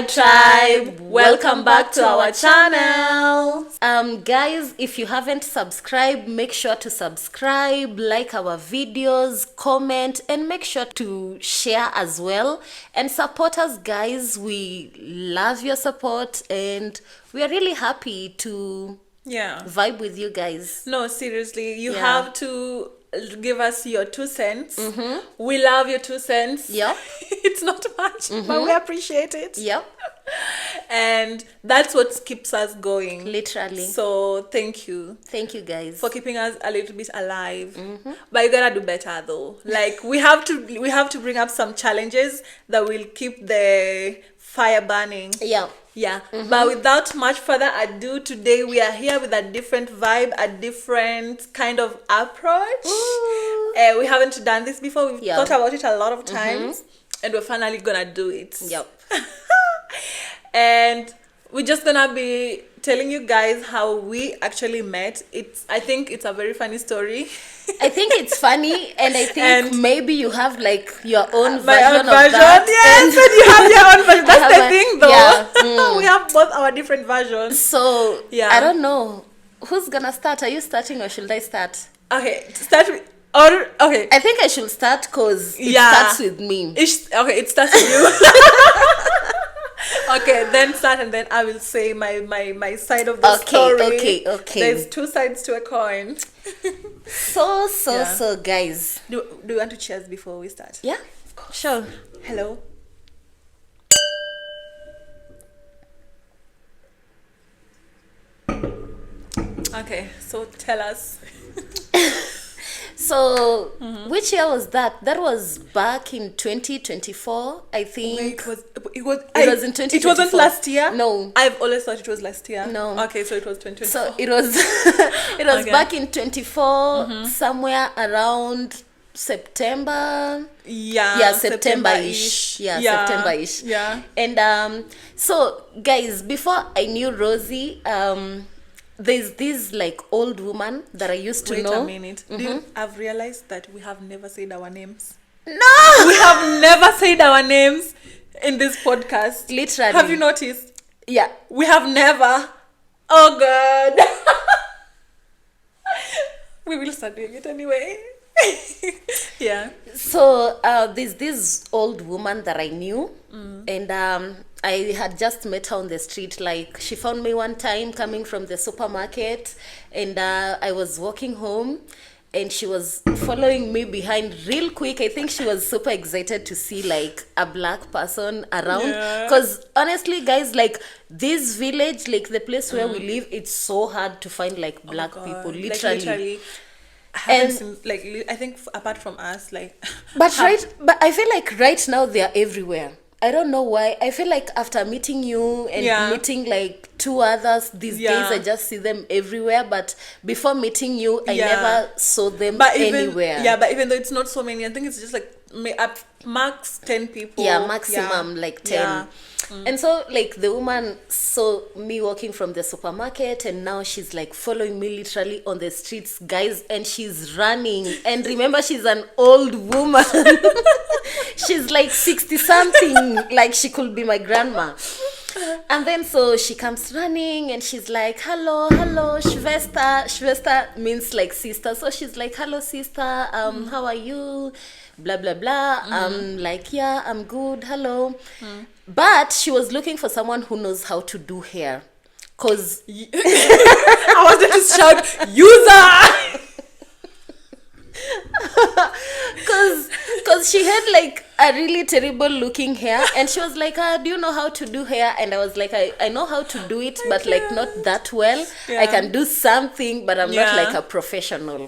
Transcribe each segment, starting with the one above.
Tribe. Welcome back to our channel. Guys, if you haven't subscribed, make sure to subscribe, like our videos, comment, and make sure to share as well. And support us, guys. We love your support and we are really happy to vibe with you guys. No, seriously, you have to give us your 2 cents. We love your 2 cents. Yep. It's not much, but we appreciate it. Yep. And that's what keeps us going. Literally. So thank you. Thank you, guys, for keeping us a little bit alive. But you gotta do better though. Like we have to bring up some challenges that will keep the fire burning. Yeah. But without much further ado, today we are here with a different vibe, a different kind of approach. We haven't done this before. We've thought about it a lot of times, and we're finally gonna do it. Yep. And we're just gonna be telling you guys how we actually met. I think it's a very funny story. I think it's funny, and I think maybe you have like your own my version own version. of that. Yes, and you have your own version. That's the thing, though. Yeah. We have both our different versions. So I don't know who's gonna start. Are you starting or should I start? Okay, start with. Or okay, I think I should start because it starts with me. It starts with you. Okay, then start, and then I will say my side of the story. Okay. There's 2 sides to a coin. So guys, Do you want to cheers before we start? Yeah, sure. Hello. Okay, so tell us. So, which year was that? That was back in 2024, I think. Wait, it was in 2024. It wasn't last year? No. I've always thought it was last year. No. Okay, so it was 2024. So, it was back in 24, somewhere around September. Yeah, September-ish. September-ish. Yeah. And so, guys, before I knew Rosie, there's this like old woman that I used to know. Wait a minute. I've realized that we have never said our names. No! We have never said our names in this podcast. Literally. Have you noticed? Yeah. We have never. Oh God. We will start doing it anyway. Yeah. So there's this old woman that I knew, and I had just met her on the street. Like, she found me one time coming from the supermarket, and I was walking home, and she was following me behind real quick. I think she was super excited to see like a black person around, because honestly, guys, like this village, like the place where we live, it's so hard to find like black people, literally. And seen, like, I think apart from us, like, but I feel like right now they are everywhere. I don't know why. I feel like after meeting you and meeting like 2 others these days, I just see them everywhere. But before meeting you, I never saw them anywhere. Yeah, but even though it's not so many, I think it's just like max 10 people. Yeah, maximum like 10. Yeah. And so like the woman saw me walking from the supermarket, and now she's like following me literally on the streets, guys, and she's running. And remember, she's an old woman. She's like 60 something, like she could be my grandma. And then so she comes running, and she's like, hello Shvesta. Shvesta means like sister. So she's like, hello sister, how are you, blah blah blah. I'm like, yeah, I'm good, hello. But she was looking for someone who knows how to do hair, cause I wanted to shout, user. Cause she had like a really terrible looking hair, and she was like, do you know how to do hair? And I was like, I know how to do it, but like not that well. I can do something, but I'm not like a professional.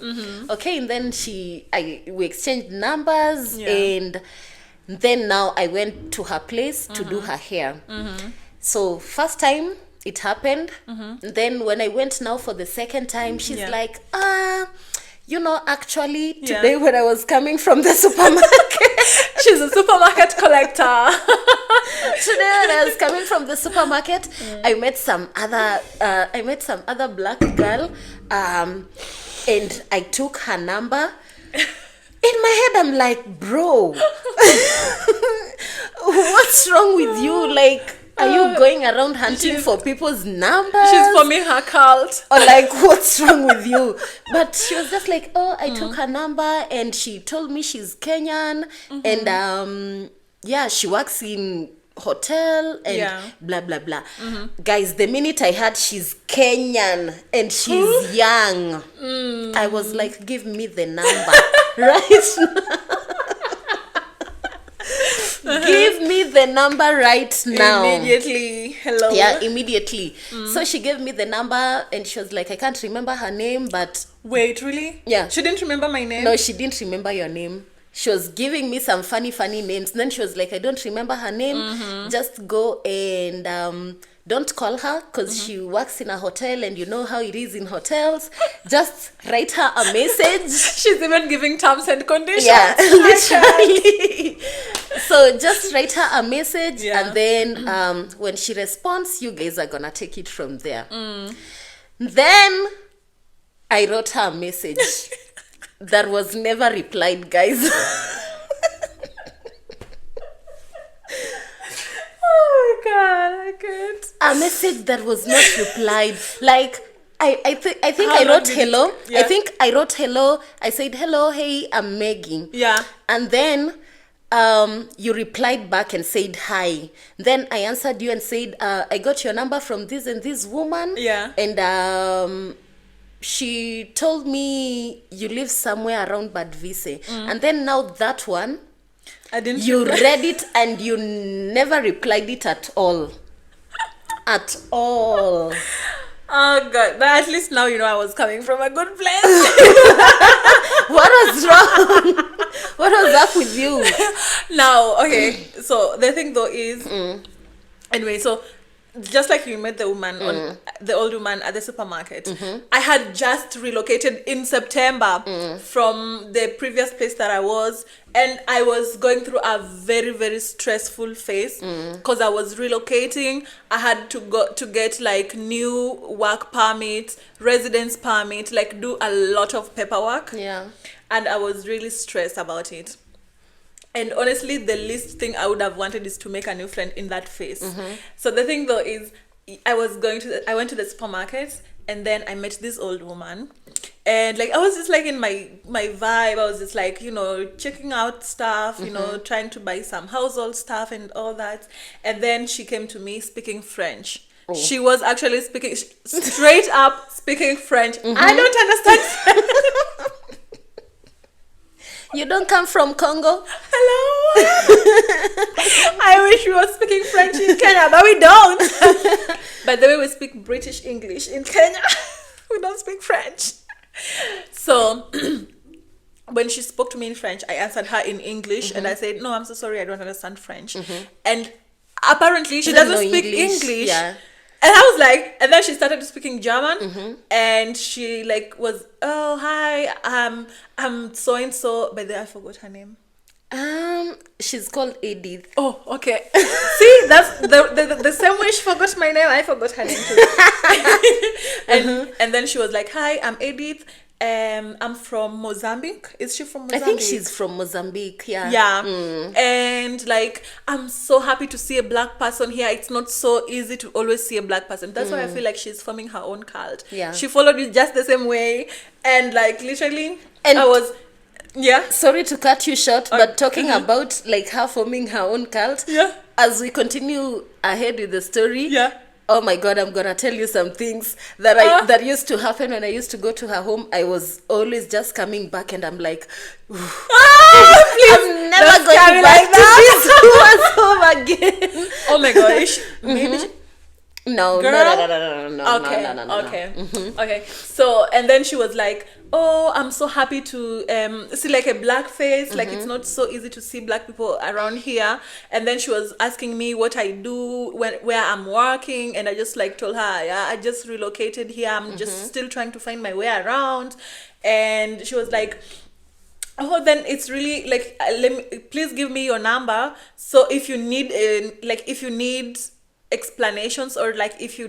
Okay, and then we exchanged numbers, and then now I went to her place to do her hair. So first time it happened. Then when I went now for the second time, she's like, you know, actually today when I was coming from the supermarket, she's a supermarket collector. Today when I was coming from the supermarket, I met some other black girl, and I took her number. In my head, I'm like, bro, what's wrong with you? Like, Are you going around hunting for people's numbers? She's forming her cult. Or like, what's wrong with you? But she was just like, oh, I took her number and she told me she's Kenyan and yeah, she works in hotel and blah blah blah. Guys, the minute I heard she's Kenyan and she's young, I was like, give me the number right now. Give me the number right now. Immediately. Hello. Yeah, immediately. So she gave me the number and she was like, I can't remember her name, but... Wait, really? Yeah. She didn't remember my name? No, she didn't remember your name. She was giving me some funny names. And then she was like, I don't remember her name. Just go and don't call her because she works in a hotel and you know how it is in hotels. Just write her a message. She's even giving terms and conditions. Yeah, literally. So just write her a message and then when she responds, you guys are going to take it from there. Then I wrote her a message. That was never replied, guys. Oh my god, I can't. A message that was not replied. Like, I think I wrote hello. I think I wrote hello. I said, hello, hey, I'm Maggie. Yeah. And then you replied back and said hi. Then I answered you and said, I got your number from this and this woman. Yeah. And she told me you live somewhere around Badvise. And then now that one, I didn't. You read it and you never replied it at all. At all. Oh god, but at least now you know I was coming from a good place. What was wrong? What was up with you? Now, okay, so the thing though is, anyway, so just like you met the woman on the old woman at the supermarket, I had just relocated in September from the previous place that I was, and I was going through a very, very stressful phase because I was relocating. I had to go to get like new work permit, residence permit, like do a lot of paperwork. Yeah. And I was really stressed about it. And honestly, the least thing I would have wanted is to make a new friend in that phase. So the thing though is, I went to the supermarket and then I met this old woman. And like, I was just like in my vibe. I was just like, you know, checking out stuff, you know, trying to buy some household stuff and all that. And then she came to me speaking French. Oh. She was actually speaking straight up speaking French. I don't understand French. You don't come from Congo? Hello. I wish we were speaking French in Kenya, but we don't. By the way, we speak British English in Kenya. We don't speak French. So when she spoke to me in French, I answered her in English and I said, no, I'm so sorry, I don't understand French. And apparently she doesn't speak English. Yeah. And I was like, and then she started speaking German, and she like was, oh hi, I'm so and so. By the way, I forgot her name. She's called Edith. Oh, okay. See, that's the same way she forgot my name. I forgot her name too. And then she was like, hi, I'm Edith. I'm from Mozambique. Is she from Mozambique? I think she's from Mozambique. Yeah. Yeah. And like, I'm so happy to see a black person here. It's not so easy to always see a black person. That's why I feel like she's forming her own cult. Yeah. She followed you just the same way, and like literally, and I was. Yeah. Sorry to cut you short, but talking about like her forming her own cult. Yeah. As we continue ahead with the story. Yeah. Oh my God, I'm gonna tell you some things that that used to happen when I used to go to her home. I was always just coming back and I'm like, please, I'm never going back to this home again. Oh my gosh. Maybe No. Okay. Okay. So, and then she was like, oh, I'm so happy to see like a black face. Like it's not so easy to see black people around here. And then she was asking me what I do, where I'm working. And I just like told her, yeah, I just relocated here. I'm just still trying to find my way around. And she was like, oh, then it's really like, please give me your number. So if you need, if you need explanations or like if you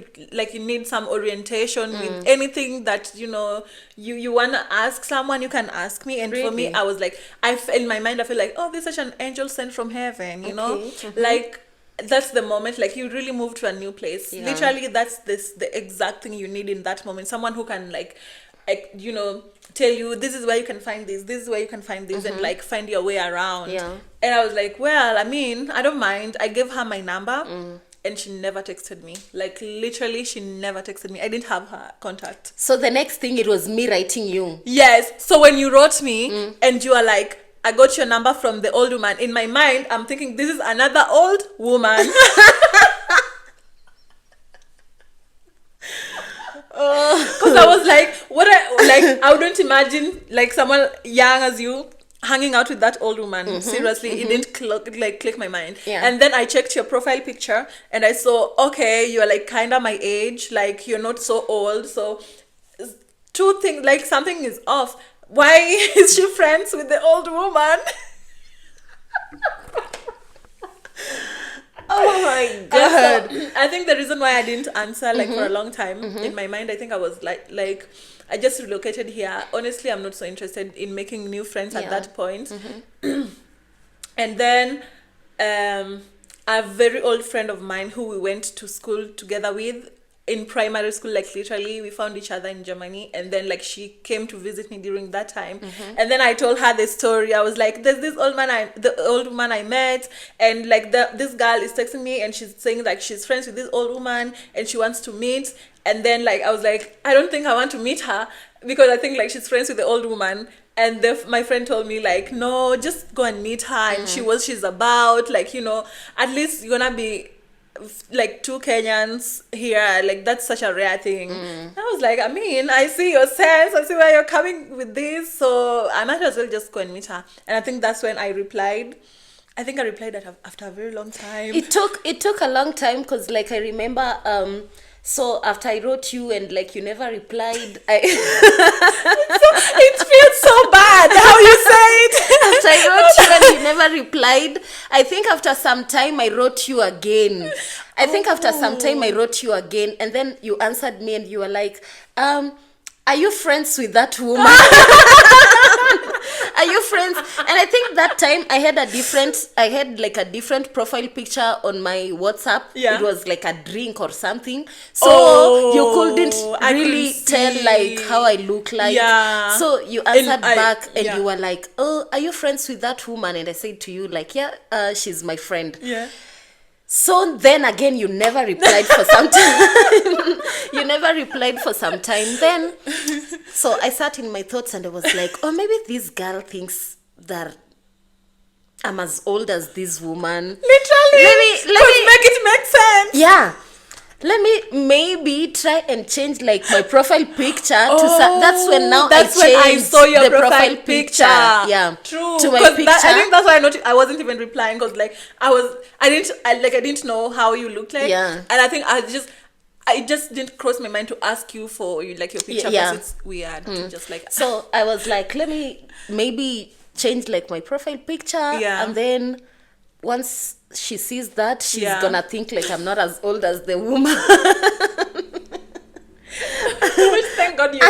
need some orientation with anything that you know you want to ask someone, you can ask me. And for me, I was like, in my mind I feel like, oh, this is such an angel sent from heaven, you know. Like that's the moment, like you really move to a new place. Yeah. Literally, that's the exact thing you need in that moment. Someone who can like you know, tell you this is where you can find this is where you can find this, and like find your way around. Yeah. And I was like, well, I mean, I don't mind. I gave her my number. And she never texted me. Like, literally, she never texted me. I didn't have her contact. So the next thing, it was me writing you. Yes. So when you wrote me and you are like, I got your number from the old woman. In my mind, I'm thinking, this is another old woman. Because I was like, I wouldn't imagine, like, someone young as you hanging out with that old woman. Seriously, it didn't click my mind. Yeah. And then I checked your profile picture and I saw, okay, you're like kind of my age, like you're not so old. So two things, like something is off. Why is she friends with the old woman? Oh my God. So, I think the reason why I didn't answer like for a long time in my mind, I think I was like I just relocated here. Honestly, I'm not so interested in making new friends at that point. And then a very old friend of mine who we went to school together with in primary school, like literally we found each other in Germany, and then like she came to visit me during that time. And then I told her the story. I was like, there's this the old woman I met, and like this girl is texting me and she's saying like she's friends with this old woman and she wants to meet. And then like I was like, I don't think I want to meet her because I think like she's friends with the old woman. And my friend told me like, no, just go and meet her and she's about, like, you know, at least you're gonna be like two Kenyans here, like that's such a rare thing. I was like, I mean, I see your sense, I see where you're coming with this, so I might as well just go and meet her. And I think that's when I replied. I think I replied that after a very long time. It took a long time because like I remember so after I wrote you and like you never replied, it feels so bad how you say it. After I wrote you and you never replied, I think after some time I wrote you again. And then you answered me and you were like, are you friends with that woman? Are you friends? And I think that time I had like a different profile picture on my WhatsApp. Yeah. It was like a drink or something. So you couldn't really tell like how I look like. Yeah. So you answered back and you were like, oh, are you friends with that woman? And I said to you like, yeah, she's my friend. Yeah. So then again, you never replied for some time. Then, so I sat in my thoughts and I was like, oh, maybe this girl thinks that I'm as old as this woman. Literally. Let me make it make sense. Yeah. Let me maybe try and change like my profile picture that's when I saw your the profile picture. Yeah, true. To my picture. I think that's why I wasn't even replying because like I didn't know how you looked like. Yeah. And I think I just didn't cross my mind to ask you for like your picture because it's weird to just like. So I was like, let me maybe change like my profile picture. Yeah. And then once she sees that, she's gonna think like I'm not as old as the woman. Which thank God you are.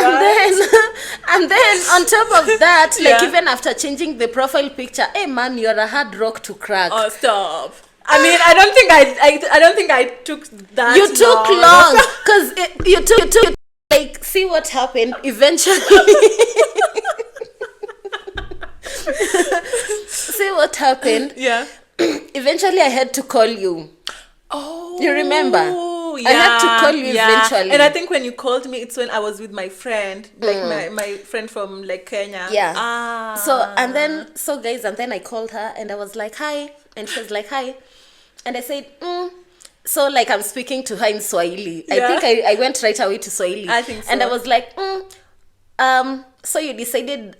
And then on top of that, like even after changing the profile picture, hey man, you're a hard rock to crack. Oh, stop. I mean, I don't think I took that. You took long because you took like see what happened eventually. See what happened. Yeah. Eventually, I had to call you. Oh, you remember? Yeah, I had to call you eventually. And I think when you called me, it's when I was with my friend, like my friend from like Kenya. Yeah. So guys, and then I called her and I was like, hi. And she was like, hi. And I said, So like I'm speaking to her in Swahili. Yeah. I think I went right away to Swahili. I think so. And I was like, so you decided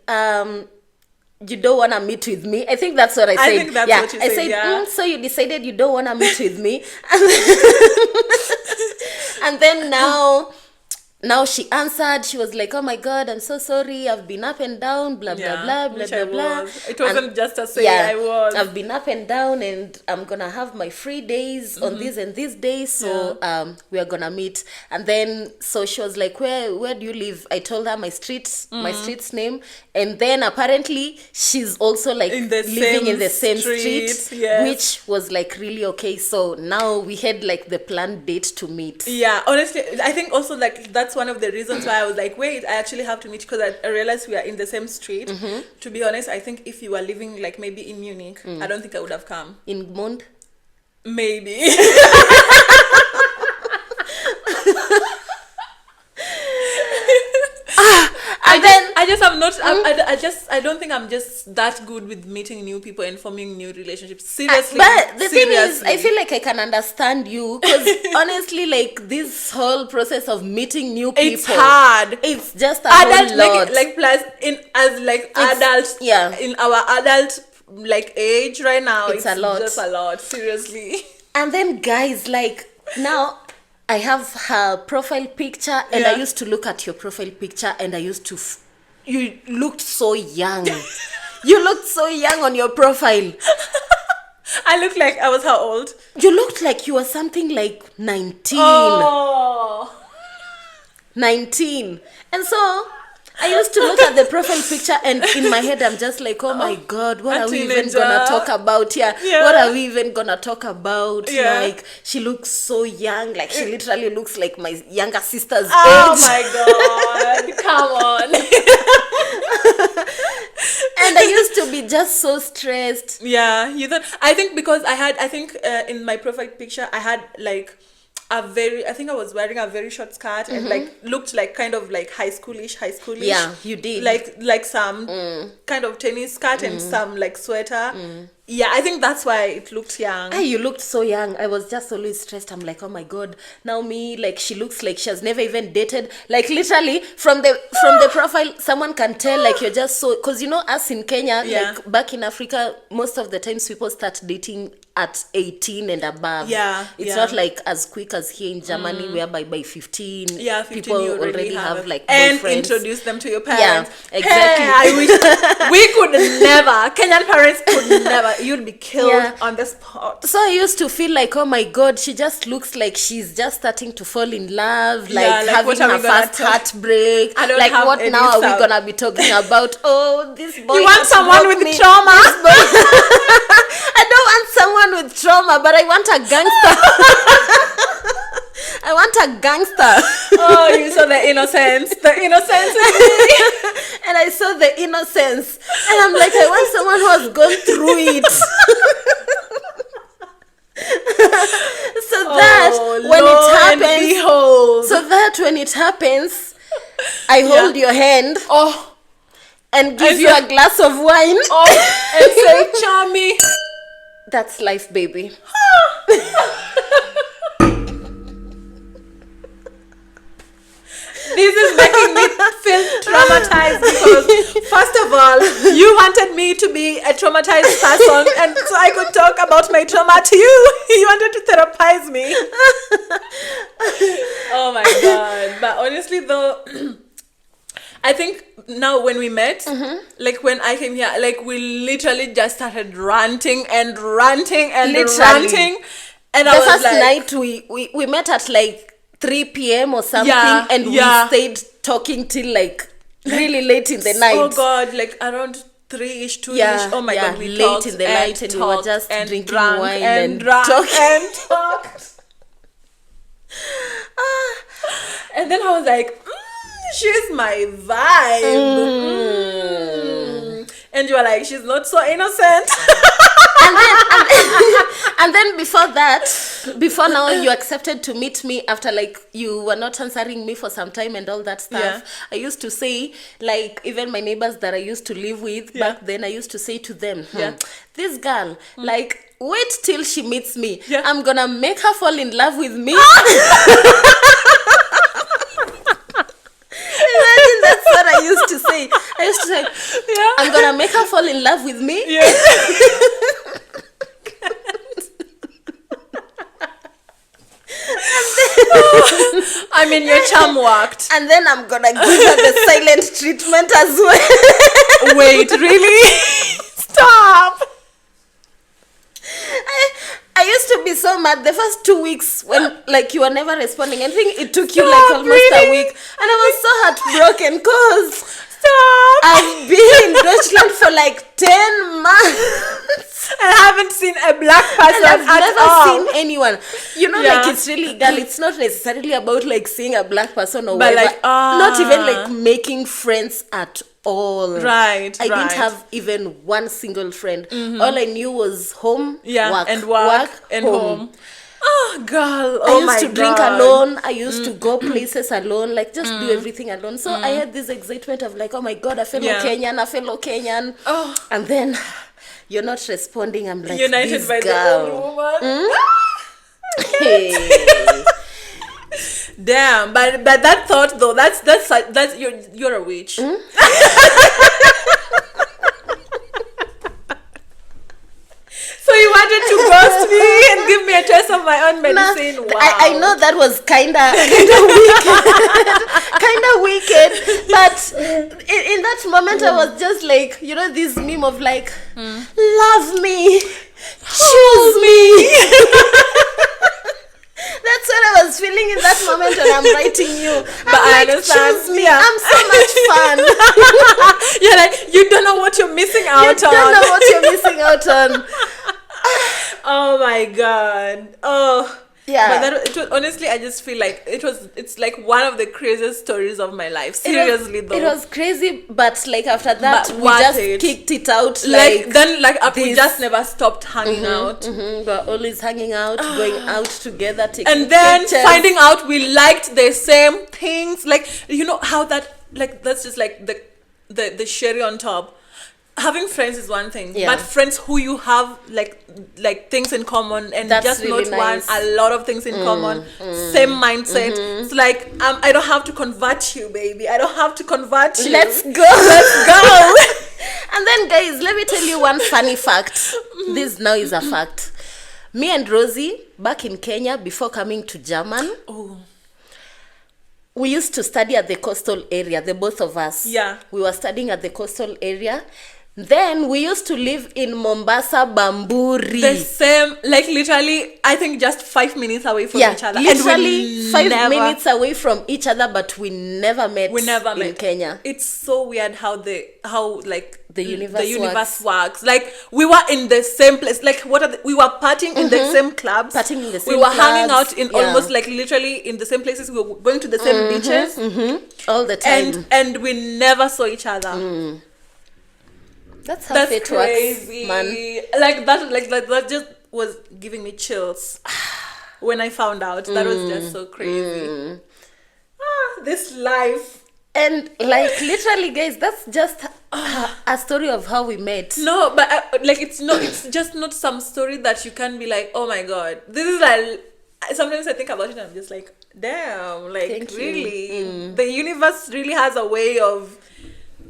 you don't want to meet with me. I think that's what I said. I think that's what you said. I said, so you decided you don't want to meet with me. And then now now she answered. She was like, oh my God, I'm so sorry. I've been up and down, blah, blah, blah, blah, blah, blah. It wasn't just a say, I was. I've been up and down, and I'm going to have my free days on these and these days. So we are going to meet. And then, so she was like, where do you live? I told her my street's name. And then apparently she's also like living in the same street, which was like really okay. So now we had like the planned date to meet. Yeah, honestly, I think also like that's one of the reasons why I was like, wait, I actually have to meet, because I realized we are in the same street. To be honest, I think if you were living like maybe in Munich, I don't think I would have come. In Mond? Maybe. I don't think I'm just that good with meeting new people and forming new relationships. Seriously. But the thing is, I feel like I can understand you, because honestly, like this whole process of meeting new people, it's hard. It's just a whole lot. Like plus adults, in our adult like age right now, it's a lot. Just a lot, seriously. And then guys, like now I have her profile picture, and I used to look at your profile picture, and I used to you looked so young. You looked so young on your profile. I looked like I was how old? You looked like you were something like 19. Oh. 19. And so I used to look at the profile picture, and in my head I'm just like, oh my God, what are we even gonna talk about here? What are we even gonna talk about? Like, she looks so young, like she literally looks like my younger sister's age. Oh my God, come on. And I used to be just so stressed. Yeah, I think because in my profile picture I had like I think I was wearing a very short skirt and like looked like kind of like high schoolish. Yeah, you did. Like some kind of tennis skirt and some like sweater. Yeah, I think that's why it looked young. Hey, you looked so young. I was just always stressed. I'm like, oh my God, now me, like she looks like she has never even dated. Like literally from the profile, someone can tell like you're just so, because you know us in Kenya, like back in Africa, most of the times people start dating at 18 and above. It's not like as quick as here in Germany, whereby by 15, 15 people you already have like and boyfriends. Introduce them to your parents. Yeah, exactly. Hey, I wish we could never. Kenyan parents could never. You'd be killed on the spot. So I used to feel like, oh my God, she just looks like she's just starting to fall in love, like having her first heartbreak. Like what now are we gonna be talking about? Oh, this boy. You want someone with trauma? I don't want someone with trauma, but I want a gangster. I want a gangster. Oh, you saw the innocence. The innocence. And I saw the innocence. And I'm like, I want someone who has gone through it. So when it happens, I hold your hand and give you a glass of wine. And say, Chami. That's life, baby. This is making me feel traumatized because, first of all, you wanted me to be a traumatized person, and so I could talk about my trauma to you. You wanted to therapize me. Oh my God. But honestly, though, I think now when we met, like when I came here, like we literally just started ranting and ranting and ranting. And the first night we met at like 3 p.m. or something, and we stayed talking till like really late in the night. Oh God, like around 3-ish, 2-ish. Oh my God, we late talked in the night, and we were just drinking wine and talked. And then I was like, she's my vibe. And you were like, she's not so innocent. And then before now, you accepted to meet me after like you were not answering me for some time and all that stuff. I used to say, like, even my neighbors that I used to live with back then, I used to say to them, this girl, like, wait till she meets me. I'm gonna make her fall in love with me. Imagine, that's what I used to say. I used to say, I'm gonna make her fall in love with me. I mean, your charm worked. And then I'm gonna give her the silent treatment as well. Wait, really? Stop. I used to be so mad the first 2 weeks when like you were never responding. I think it took you Stop, like almost really? a week, and I was so heartbroken because Stop. I've been in Deutschland for like 10 months. I haven't seen a black person And I've at never all. seen anyone. You know, Yeah. like it's really, girl, it's not necessarily about like seeing a black person or But, whatever. like, Not even like making friends at all. Right, I didn't right. have even one single friend. All I knew was home, Yeah, work, and work and home. Oh, girl. I Oh, used my to drink God. alone. I used to go places alone, like just do everything alone. So I had this excitement of like, oh my God, a fellow Yeah. Kenyan. Oh. And then you're not responding. I'm like, United this by girl. the old woman. Hey. Damn, but that thought though, that's you're a witch. So you wanted to ghost me and give me a taste of my own medicine. Nah, Wow. I know that was kinda wicked, but in that moment I was just like, you know, this meme of like, love me, choose me. That's what I was feeling in that moment when I'm writing you. But I'm I like, understand. choose me. Yeah. I'm so much fun. You're like, you don't know what you're missing You out don't on. know what you're missing out on. Oh my God. Oh. Yeah. But it was, honestly, I just feel like it's like one of the craziest stories of my life. Seriously, though. It was crazy, but like after that, But we worth just it. kicked it out. Like then, like we this. just never stopped hanging out. We're always hanging out, going out together, taking And then pictures. finding out we liked the same things. Like, you know how that's just like the cherry on top. Having friends is one thing, Yeah. but friends who you have like things in common and That's just really not one, nice. a lot of things in common, same mindset. It's like I don't have to convert you, baby. I don't have to convert you. Let's go. Let's go. And then, guys, let me tell you one funny fact. This now is a fact. Me and Rosie, back in Kenya, before coming to German, we used to study at the coastal area, the both of us. Yeah. We were studying at the coastal area. Then we used to live in Mombasa, Bamburi. The same, like literally, I think just 5 minutes away from each other. Literally and 5 minutes away from each other, but we never met. In Kenya. It's so weird how the universe works. Like we were in the same place. Like we were partying in the same clubs. Partying in the same We were hanging clubs. out in almost like literally in the same places. We were going to the same beaches all the time. and we never saw each other. That's how That's fate crazy, works, man. Like that just was giving me chills when I found out. That was just so crazy. This life. And like literally, guys, that's just a story of how we met. No, but it's just not some story that you can be like, oh my God, this is like. Sometimes I think about it and I'm just like, damn, like Thank you. really, the universe really has a way of,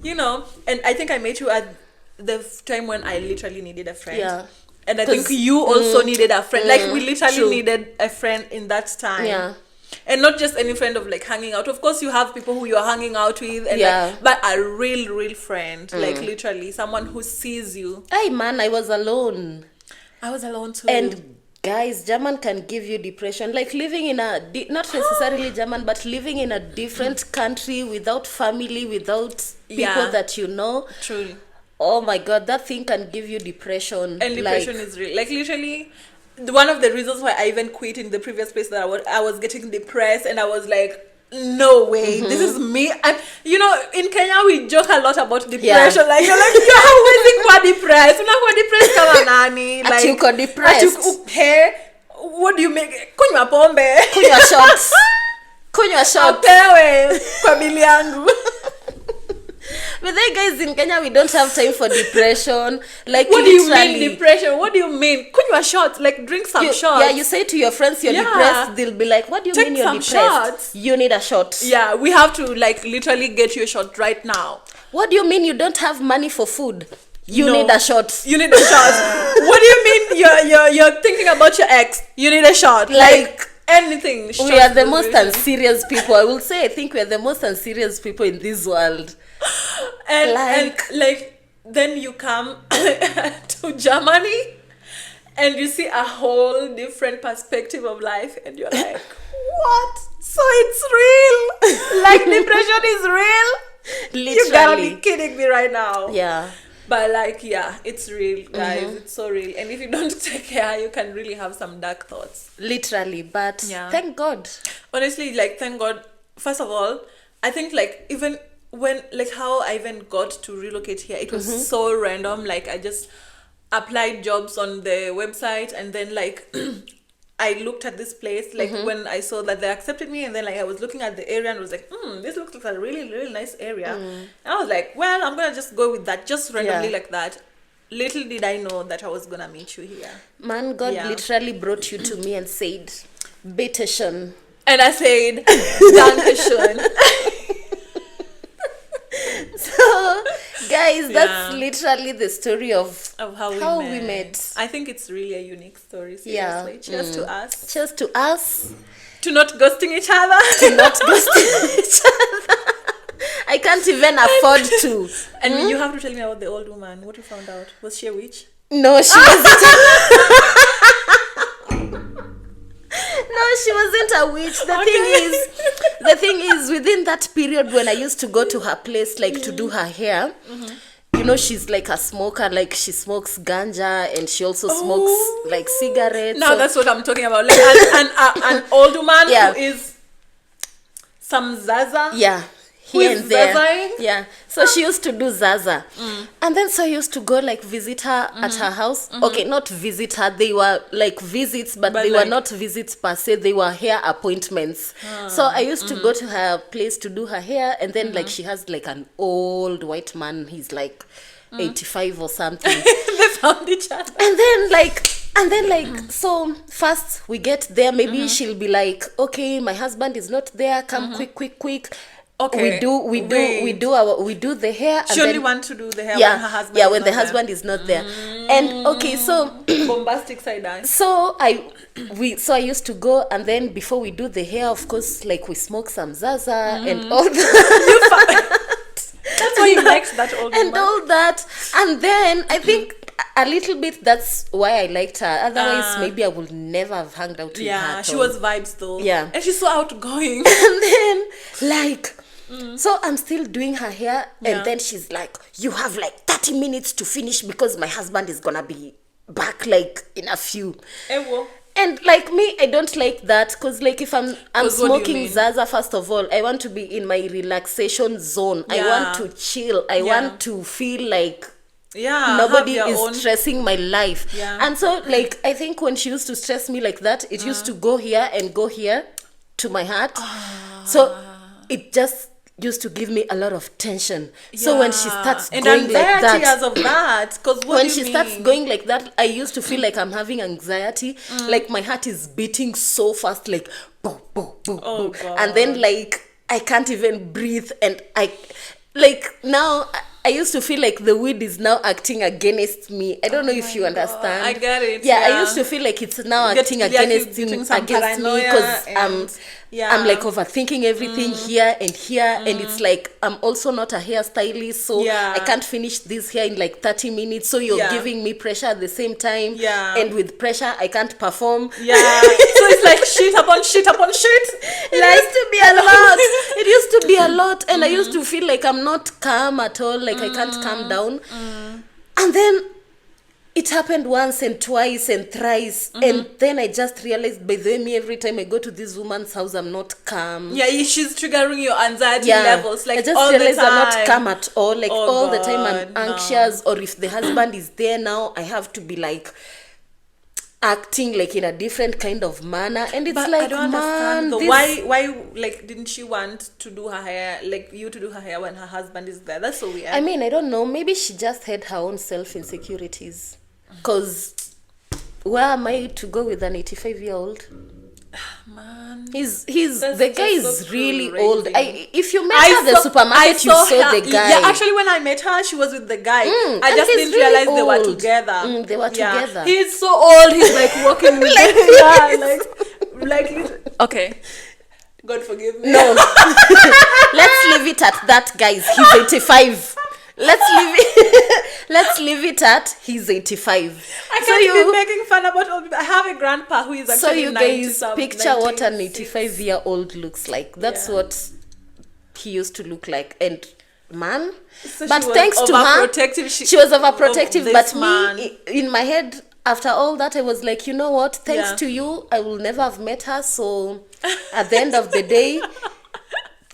you know. And I think I met you at the time when I literally needed a friend. Yeah. And I think you also needed a friend. Like we literally true. needed a friend in that time. Yeah. And not just any friend of like hanging out. Of course, you have people who you're hanging out with, and Yeah. like, but a real friend, like literally someone who sees you. Hey, man, I was alone. I was alone too. And guys, German can give you depression. Like living in not necessarily German, but living in a different country without family, without people Yeah. that you know. Truly. Oh my God, that thing can give you depression. And depression is real. Like literally, one of the reasons why I even quit in the previous place that I was getting depressed, and I was like, no way, this is me. And you know, in Kenya we joke a lot about depression. Yeah. Like you're like, you're always quite depressed. You're depressed, come on, Nani. Like Atuko depressed. What do you make? Kunywa pombe. Kunywa shots. Kunywa shots. Apewe kwa bili yangu. But then, guys, in Kenya, we don't have time for depression. Like, What do you literally, mean depression? What do you mean? Kunywa shots, like drink some shots. Yeah, you say to your friends you're Yeah. depressed, they'll be like, what do you Take mean you're some depressed? shots. You need a shot. Yeah, we have to like literally get you a shot right now. What do you mean you don't have money for food? You No. need a shot. You need a shot. What do you mean you're thinking about your ex? You need a shot. Like anything. We are the most unserious people. I will say, I think we are the most unserious people in this world. And then you come to Germany and you see a whole different perspective of life, and you're like, what? So it's real? Like, depression is real? Literally. You gotta be kidding me right now. Yeah. But like, yeah, it's real, guys. It's so real. And if you don't take care, you can really have some dark thoughts. Literally. But thank God. Honestly, like, thank God. First of all, I think, like, even when, like, how I even got to relocate here, it was so random. Like, I just applied jobs on the website, and then, like, I looked at this place, like, when I saw that they accepted me, and then, like, I was looking at the area and was like, this looks like a really, really nice area. And I was like, well, I'm gonna just go with that, just randomly like that. Little did I know that I was gonna meet you here. Man, God literally brought you to me and said, bitte schön. And I said, danke schön. So, guys, that's literally the story of how we met. I think it's really a unique story, seriously. Cheers to us. Cheers to us. To not ghosting each other. To not ghosting each other. I can't even afford to. And you have to tell me about the old woman. What you found out? Was she a witch? No, she wasn't. No, she wasn't a witch. The thing is, within that period when I used to go to her place, like, to do her hair, you know, she's like a smoker. Like, she smokes ganja and she also smokes like cigarettes. Now that's what I'm talking about. Like an old woman who is some Zaza. Yeah. Here and there. Zazaing? Yeah. So she used to do Zaza. And then so I used to go, like, visit her at her house. Okay, not visit her. They were like visits, but they were not visits per se. They were hair appointments. So I used to go to her place to do her hair. And then, like, she has, like, an old white man. He's like 85 or something. They found each other. And then like so first we get there. Maybe she'll be like, okay, my husband is not there. Come quick. Okay. We do the hair. She only want to do the hair when her husband. Yeah, when the husband is not there. And okay, so bombastic side eye. So I used to go, and then before we do the hair, of course, like, we smoke some Zaza and all that. That's why you liked that old woman. And all that, and then I think a little bit that's why I liked her. Otherwise, maybe I would never have hung out with her. Yeah, she was vibes though. Yeah, and she's so outgoing. And then, like. So I'm still doing her hair, and then she's like, you have like 30 minutes to finish because my husband is gonna be back like in a few. And like me, I don't like that, because like if I'm smoking Zaza, first of all, I want to be in my relaxation zone. I want to chill. I want to feel like nobody is stressing my life. And so, like, I think when she used to stress me like that, it used to go here and go here to my heart. So it just used to give me a lot of tension. So when she starts going like that, starts going like that, I used to feel like I'm having anxiety. Like, my heart is beating so fast, like boom, boom, boom, boom. And then, like, I can't even breathe, and I, like, now I used to feel like the weed is now acting against me. I don't know if you understand. I get it. Yeah, I used to feel like it's now acting against me, because I'm like overthinking everything here and here, and it's like I'm also not a hairstylist, so I can't finish this hair in like 30 minutes. So you're giving me pressure at the same time, and with pressure I can't perform. So it's like shit upon shit upon shit. It used to be a lot. It used to be a lot, and I used to feel like I'm not calm at all. Like I can't calm down. And then it happened once and twice and thrice, and then I just realized, by the way, me, every time I go to this woman's house, I'm not calm. Yeah, she's triggering your anxiety levels. Like, I just all realized the time. I'm not calm at all. Like, all the time I'm anxious, or if the husband is there now, I have to be like acting like in a different kind of manner, and it's like, I don't understand though. Why like, didn't she want to do her hair, like you to do her hair when her husband is there? That's so weird. I mean, I don't know, maybe she just had her own self insecurities, because where am I to go with an 85-year-old? Man, he's the guy is so really old. If you met her at the supermarket, you saw the guy. Yeah, actually, when I met her, she was with the guy. I just didn't realize they were together. They were together. He's so old. He's like walking with like Like, okay. God forgive me. No. Let's leave it at that, guys. He's 85. Let's leave it at he's 85. I can't be making fun about old people. I have a grandpa who is actually 90 So you guys picture what an 85-year-old looks like. That's what he used to look like. And man, so but thanks to her, she was overprotective. But me, in my head, after all that, I was like, you know what? Thanks to you, I will never have met her. So at the end of the day,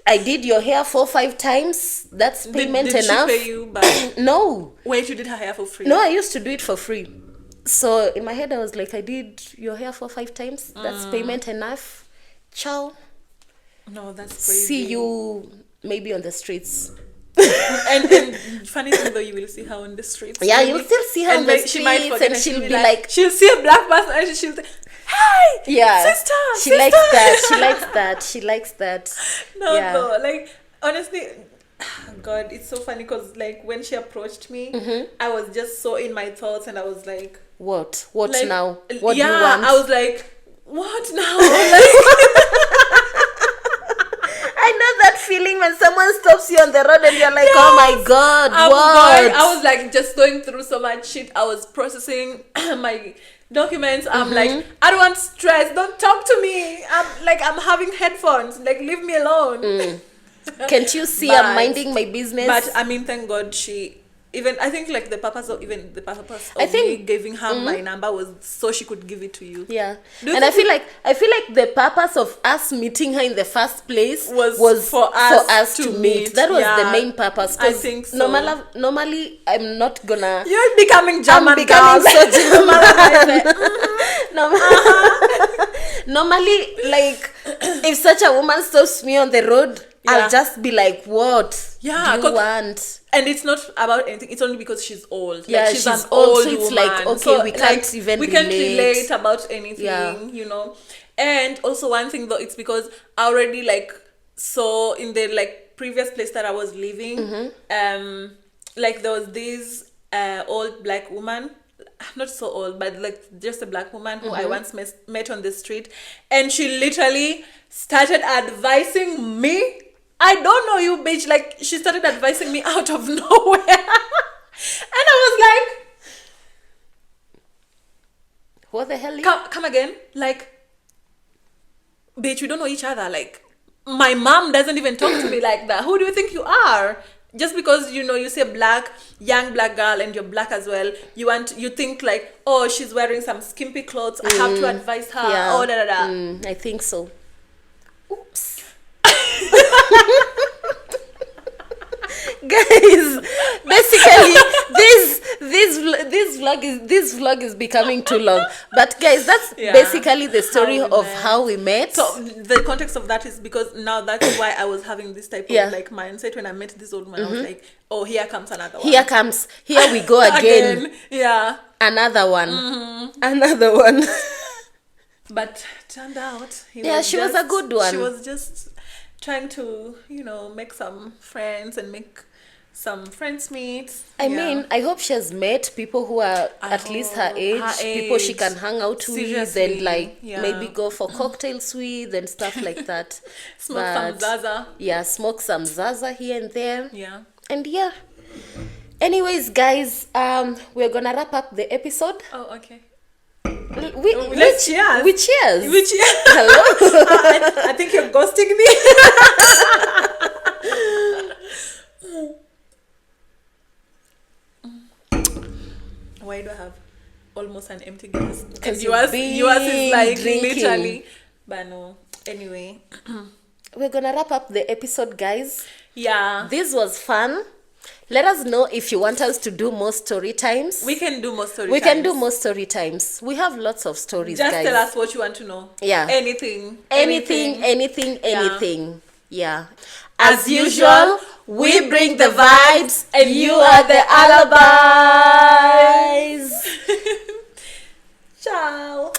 I did your hair 4-5 times. That's payment enough. Did she pay you back? No. Wait, you did her hair for free? No, I used to do it for free. So in my head, I was like, I did your hair 4-5 times. That's payment enough. Ciao. No, that's crazy. See you maybe on the streets. and funny thing though, you will see her on the streets. Yeah, you'll still see her on the streets, she might forget, and she'll be like, she'll see a black person and she'll say, hey, sister. She likes that. She likes that. No, like honestly, God, it's so funny because like when she approached me, I was just so in my thoughts and I was like, what like, now? What do you want? I was like, what now? Like, I know that feeling when someone stops you on the road and you're like, oh my God, what? I was like just going through so much shit. I was processing my documents. I'm like, I don't want stress. Don't talk to me. I'm having headphones. Like, leave me alone. Can't you see I'm minding my business? But I mean, thank God I think like the purpose of me giving her my number was so she could give it to you. Yeah. And I feel like the purpose of us meeting her in the first place was for us to meet. That was the main purpose. I think so. Normally I'm not gonna. You're becoming German. I'm becoming so German. Normally, like if such a woman stops me on the road, I'll just be like, what do you want? And it's not about anything. It's only because she's old. Yeah, like, she's an old. So woman. it's like, okay, so, we can't even we can't relate about anything, you know. And also one thing though, it's because I already like, so in the like previous place that I was living, like there was this old black woman, not so old, but like just a black woman who I once met on the street, and she literally started advising me. I don't know you, bitch. Like, she started advising me out of nowhere. And I was like, what the hell? Come again? Like, bitch, we don't know each other. Like, my mom doesn't even talk to me like that. Who do you think you are? Just because, you know, you see a young black girl and you're black as well, you think like, oh, she's wearing some skimpy clothes. I have to advise her. Yeah. Oh, da, da, da. I think so. Oops. Guys, basically this vlog is becoming too long, but guys, that's basically the story of how we met. So the context of that is because now that's why I was having this type of like mindset when I met this old man. I was like, oh, here comes another one, here we go again. Yeah, another one. But turned out she was a good one. She was just trying to, you know, make some friends and make some friends meet. I mean, I hope she has met people who are at least her age, people she can hang out with and like maybe go for cocktails with and stuff like that. Some Zaza. Yeah, smoke some Zaza here and there. Yeah. And anyways, guys, we're gonna wrap up the episode. Oh, okay. Let's cheers. We cheers. Hello. I think you're ghosting me. Why do I have almost an empty glass? Because yours is like drinking. Literally. But no. Anyway. We're gonna wrap up the episode, guys. Yeah. This was fun. Let us know if you want us to do more story times. We can do more story times. We can do more story times. We have lots of stories, Just guys. tell us what you want to know. Yeah. Anything. Yeah. As usual, we bring the vibes and you are the alibis. Ciao.